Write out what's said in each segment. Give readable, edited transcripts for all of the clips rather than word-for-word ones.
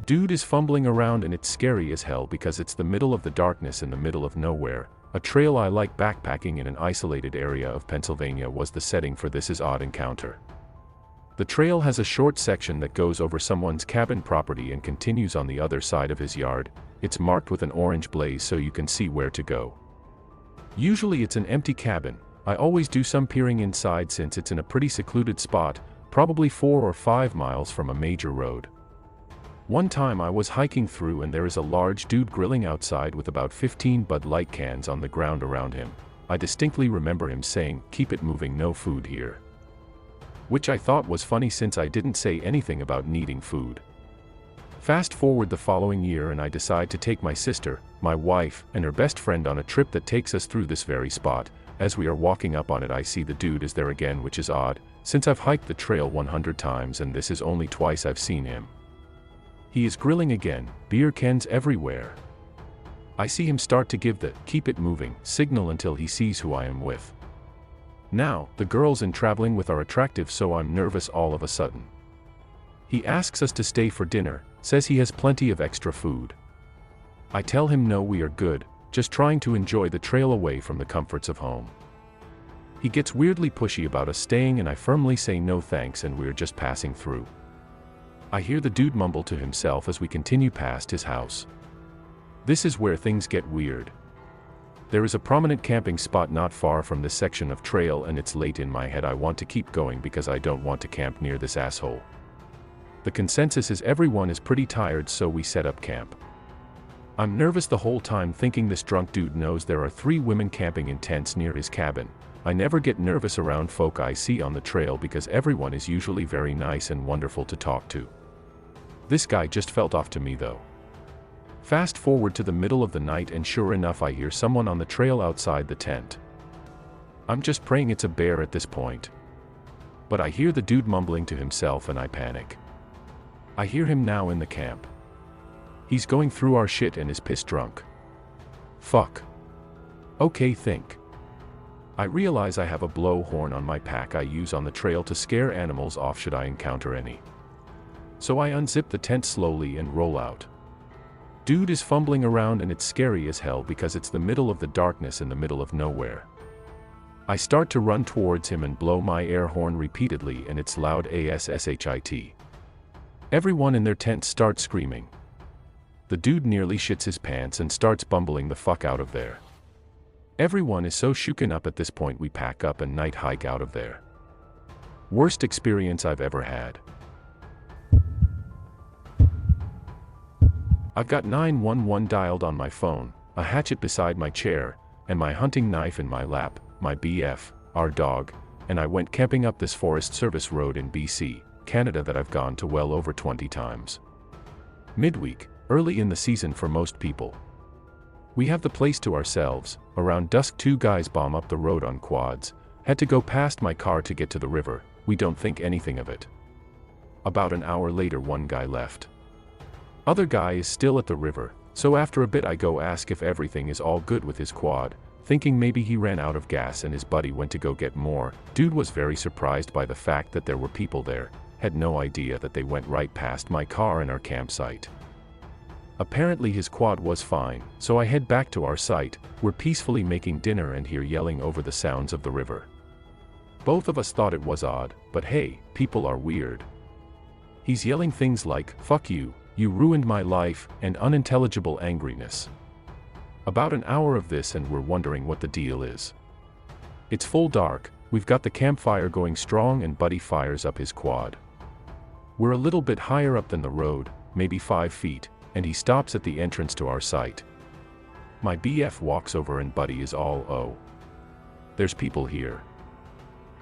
Dude is fumbling around and it's scary as hell because it's the middle of the darkness in the middle of nowhere. A trail I like backpacking in an isolated area of Pennsylvania was the setting for this odd encounter. The trail has a short section that goes over someone's cabin property and continues on the other side of his yard. It's marked with an orange blaze so you can see where to go. Usually it's an empty cabin. I always do some peering inside since it's in a pretty secluded spot, probably 4 or 5 miles from a major road. One time I was hiking through and there is a large dude grilling outside with about 15 Bud Light cans on the ground around him. I distinctly remember him saying, "Keep it moving, no food here." Which I thought was funny since I didn't say anything about needing food. Fast forward the following year and I decide to take my sister, my wife, and her best friend on a trip that takes us through this very spot. As we are walking up on it I see the dude is there again, which is odd, since I've hiked the trail 100 times and this is only twice I've seen him. He is grilling again, beer cans everywhere. I see him start to give the "keep it moving" signal until he sees who I am with. Now, the girls in traveling with are attractive so I'm nervous all of a sudden. He asks us to stay for dinner, says he has plenty of extra food. I tell him no, we are good, just trying to enjoy the trail away from the comforts of home. He gets weirdly pushy about us staying and I firmly say no thanks and we're just passing through. I hear the dude mumble to himself as we continue past his house. This is where things get weird. There is a prominent camping spot not far from this section of trail and it's late. In my head I want to keep going because I don't want to camp near this asshole. The consensus is everyone is pretty tired so we set up camp. I'm nervous the whole time thinking this drunk dude knows there are 3 women camping in tents near his cabin. I never get nervous around folk I see on the trail because everyone is usually very nice and wonderful to talk to. This guy just felt off to me though. Fast forward to the middle of the night and sure enough I hear someone on the trail outside the tent. I'm just praying it's a bear at this point. But I hear the dude mumbling to himself and I panic. I hear him now in the camp. He's going through our shit and is piss drunk. Fuck. Okay, think. I realize I have a blowhorn on my pack I use on the trail to scare animals off should I encounter any. So I unzip the tent slowly and roll out. Dude is fumbling around and it's scary as hell because it's the middle of the darkness in the middle of nowhere. I start to run towards him and blow my air horn repeatedly and it's loud as shit. Everyone in their tent starts screaming. The dude nearly shits his pants and starts bumbling the fuck out of there. Everyone is so shooken up at this point we pack up and night hike out of there. Worst experience I've ever had. I've got 911 dialed on my phone, a hatchet beside my chair, and my hunting knife in my lap, my BF, our dog, and I went camping up this Forest Service road in BC, Canada that I've gone to well over 20 times. Midweek, early in the season for most people. We have the place to ourselves. Around dusk 2 guys bomb up the road on quads, had to go past my car to get to the river, we don't think anything of it. About an hour later 1 guy left. Other guy is still at the river, so after a bit I go ask if everything is all good with his quad, thinking maybe he ran out of gas and his buddy went to go get more. Dude was very surprised by the fact that there were people there, had no idea that they went right past my car and our campsite. Apparently his quad was fine, so I head back to our site. We're peacefully making dinner and hear yelling over the sounds of the river. Both of us thought it was odd, but hey, people are weird. He's yelling things like, "Fuck you, you ruined my life," and unintelligible angriness. About an hour of this and we're wondering what the deal is. It's full dark, we've got the campfire going strong and Buddy fires up his quad. We're a little bit higher up than the road, maybe 5 feet, and he stops at the entrance to our site. My BF walks over and Buddy is all, "Oh, there's people here,"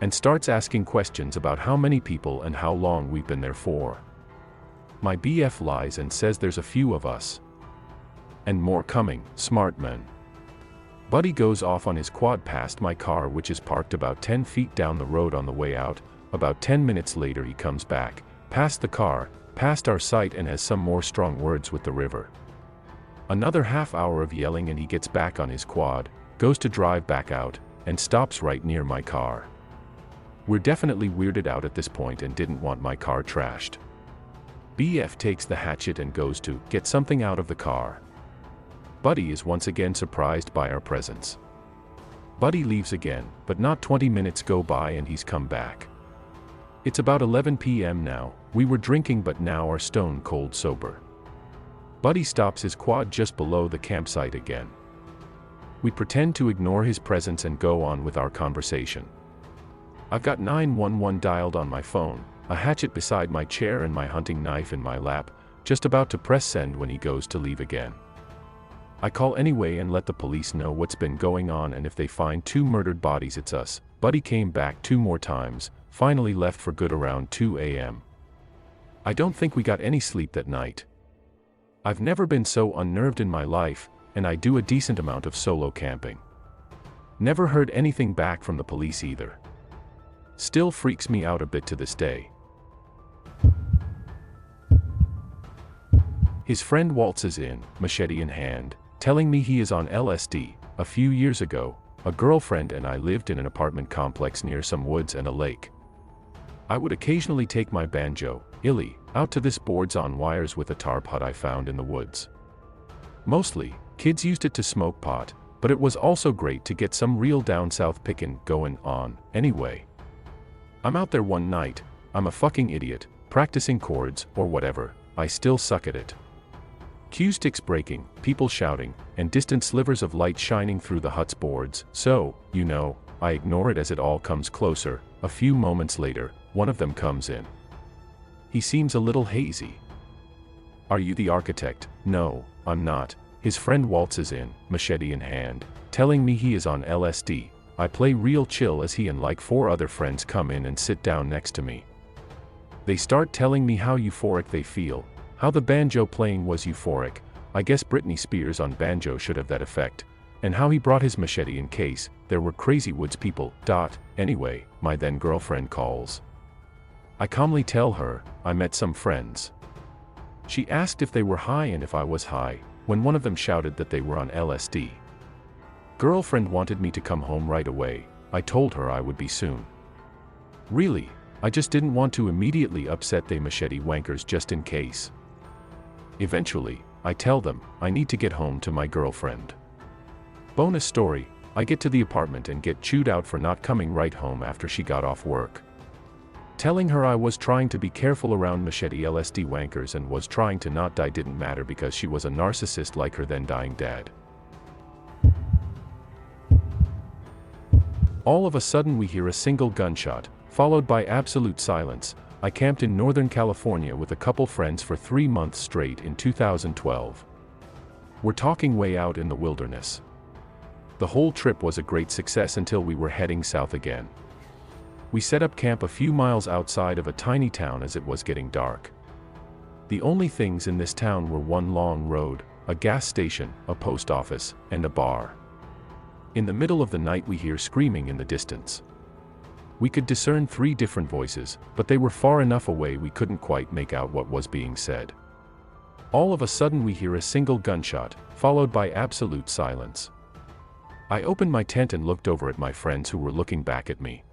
and starts asking questions about how many people and how long we've been there for. My BF lies and says there's a few of us. And more coming, smart man. Buddy goes off on his quad past my car which is parked about 10 feet down the road on the way out. About 10 minutes later he comes back, past the car, past our site and has some more strong words with the river. Another half hour of yelling and he gets back on his quad, goes to drive back out, and stops right near my car. We're definitely weirded out at this point and didn't want my car trashed. BF takes the hatchet and goes to get something out of the car. Buddy is once again surprised by our presence. Buddy leaves again, but not 20 minutes go by and he's come back. It's about 11 p.m. now. We were drinking but now are stone cold sober. Buddy stops his quad just below the campsite again. We pretend to ignore his presence and go on with our conversation. I've got 911 dialed on my phone, a hatchet beside my chair and my hunting knife in my lap, just about to press send when he goes to leave again. I call anyway and let the police know what's been going on, and if they find 2 murdered bodies it's us. Buddy came back 2 more times, finally left for good around 2 a.m. I don't think we got any sleep that night. I've never been so unnerved in my life, and I do a decent amount of solo camping. Never heard anything back from the police either. Still freaks me out a bit to this day. His friend waltzes in, machete in hand, telling me he is on LSD. A few years ago, a girlfriend and I lived in an apartment complex near some woods and a lake. I would occasionally take my banjo, Illy, out to this boards on wires with a tarp hut I found in the woods. Mostly, kids used it to smoke pot, but it was also great to get some real down south pickin' going on. Anyway, I'm out there one night, I'm a fucking idiot, practicing chords, or whatever, I still suck at it. Cue sticks breaking, people shouting, and distant slivers of light shining through the hut's boards, so, you know, I ignore it as it all comes closer. A few moments later, one of them comes in. He seems a little hazy. "Are you the architect?" "No, I'm not." His friend waltzes in, machete in hand, telling me he is on LSD. I play real chill as he and like 4 other friends come in and sit down next to me. They start telling me how euphoric they feel, how the banjo playing was euphoric, I guess Britney Spears on banjo should have that effect, and how he brought his machete in case there were crazy woods people. Anyway, my then girlfriend calls. I calmly tell her I met some friends. She asked if they were high and if I was high, when one of them shouted that they were on LSD. Girlfriend wanted me to come home right away. I told her I would be soon. Really, I just didn't want to immediately upset they machete wankers just in case. Eventually, I tell them I need to get home to my girlfriend. Bonus story, I get to the apartment and get chewed out for not coming right home after she got off work. Telling her I was trying to be careful around machete LSD wankers and was trying to not die didn't matter because she was a narcissist like her then dying dad. All of a sudden we hear a single gunshot, followed by absolute silence. I camped in Northern California with a couple friends for 3 months straight in 2012. We're talking way out in the wilderness. The whole trip was a great success until we were heading south again. We set up camp a few miles outside of a tiny town as it was getting dark. The only things in this town were one long road, a gas station, a post office, and a bar. In the middle of the night we hear screaming in the distance. We could discern 3 different voices, but they were far enough away we couldn't quite make out what was being said. All of a sudden we hear a single gunshot, followed by absolute silence. I opened my tent and looked over at my friends who were looking back at me.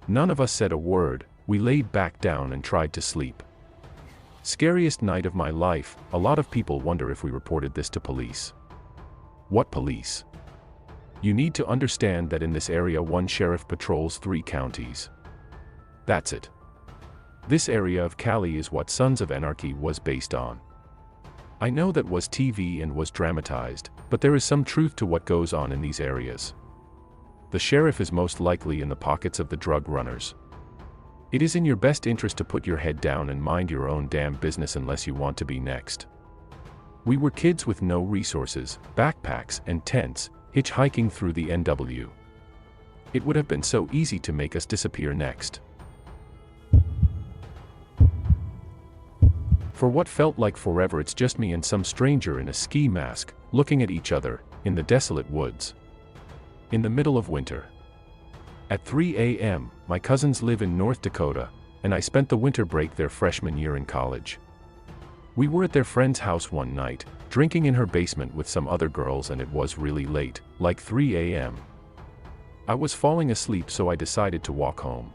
None of us said a word. We laid back down and tried to sleep. Scariest night of my life. A lot of people wonder if we reported this to police. What police? You need to understand that in this area one sheriff patrols 3 counties. That's it. This area of Cali is what Sons of Anarchy was based on. I know that was TV and was dramatized, but there is some truth to what goes on in these areas. The sheriff is most likely in the pockets of the drug runners. It is in your best interest to put your head down and mind your own damn business unless you want to be next. We were kids with no resources, backpacks and tents, hitchhiking through the NW. It would have been so easy to make us disappear next. For what felt like forever it's just me and some stranger in a ski mask, looking at each other, in the desolate woods. In the middle of winter. At 3 a.m., my cousins live in North Dakota, and I spent the winter break their freshman year in college. We were at their friend's house one night, drinking in her basement with some other girls, and it was really late, like 3 a.m. I was falling asleep, so I decided to walk home.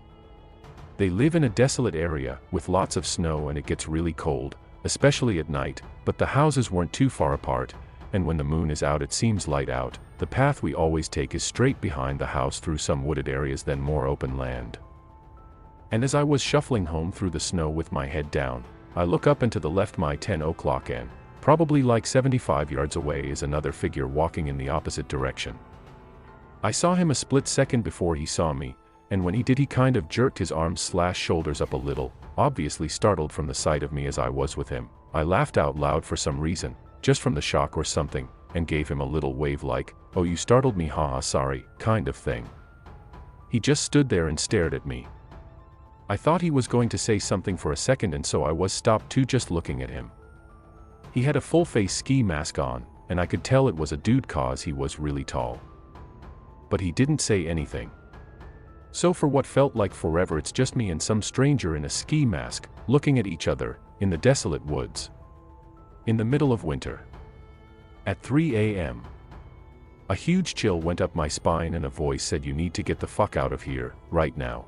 They live in a desolate area, with lots of snow, and it gets really cold, especially at night, but the houses weren't too far apart, and when the moon is out it seems light out. The path we always take is straight behind the house through some wooded areas, then more open land. And as I was shuffling home through the snow with my head down, I look up and to the left, my 10 o'clock and, probably like 75 yards away, is another figure walking in the opposite direction. I saw him a split second before he saw me, and when he did he kind of jerked his arms/shoulders up a little, obviously startled from the sight of me as I was with him. I laughed out loud for some reason, just from the shock or something, and gave him a little wave like, "Oh, you startled me, haha, sorry," kind of thing. He just stood there and stared at me. I thought he was going to say something for a second, and so I was stopped too, just looking at him. He had a full-face ski mask on, and I could tell it was a dude cause he was really tall. But he didn't say anything. So for what felt like forever, it's just me and some stranger in a ski mask, looking at each other, in the desolate woods. In the middle of winter. At 3 a.m. A huge chill went up my spine and a voice said, "You need to get the fuck out of here, right now."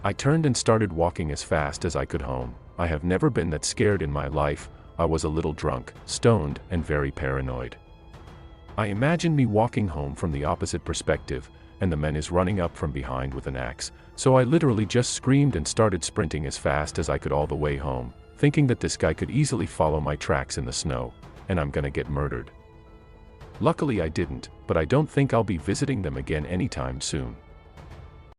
I turned and started walking as fast as I could home. I have never been that scared in my life. I was a little drunk, stoned, and very paranoid. I imagined me walking home from the opposite perspective, and the man is running up from behind with an axe, so I literally just screamed and started sprinting as fast as I could all the way home, thinking that this guy could easily follow my tracks in the snow, and I'm gonna get murdered. Luckily I didn't, but I don't think I'll be visiting them again anytime soon.